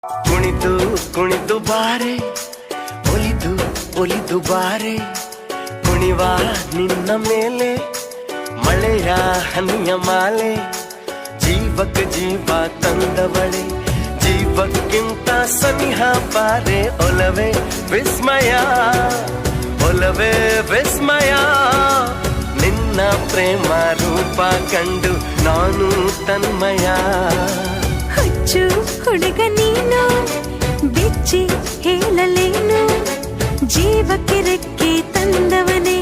ಕುಣಿದು ಕುಣಿದು ಬಾರೆ, ಒಲಿದು ಒಲಿದು ಬಾರೆ, ಕುಣಿವ ನಿನ್ನ ಮೇಲೆ ಮಳೆಯ ಹನಿಯ ಮಾಲೆ. ಜೀವಕ್ಕೆ ಜೀವ ತಂದವಳೆ, ಜೀವಕ್ಕಿಂತ ಸನಿಹ ಬಾರೆ. ಒಲವೇ ವಿಸ್ಮಯ, ಒಲವೇ ವಿಸ್ಮಯ, ನಿನ್ನ ಪ್ರೇಮ ರೂಪ ಕಂಡು ನಾನು ತನ್ಮಯ. ಹುಚ್ಚು ಹುಡುಗ ನೀನು, ಬಿಚ್ಚಿ ಹೇಳಲೇನು, ಜೀವಕ್ಕೆ ರೆಕ್ಕೆ ತಂದವನೇ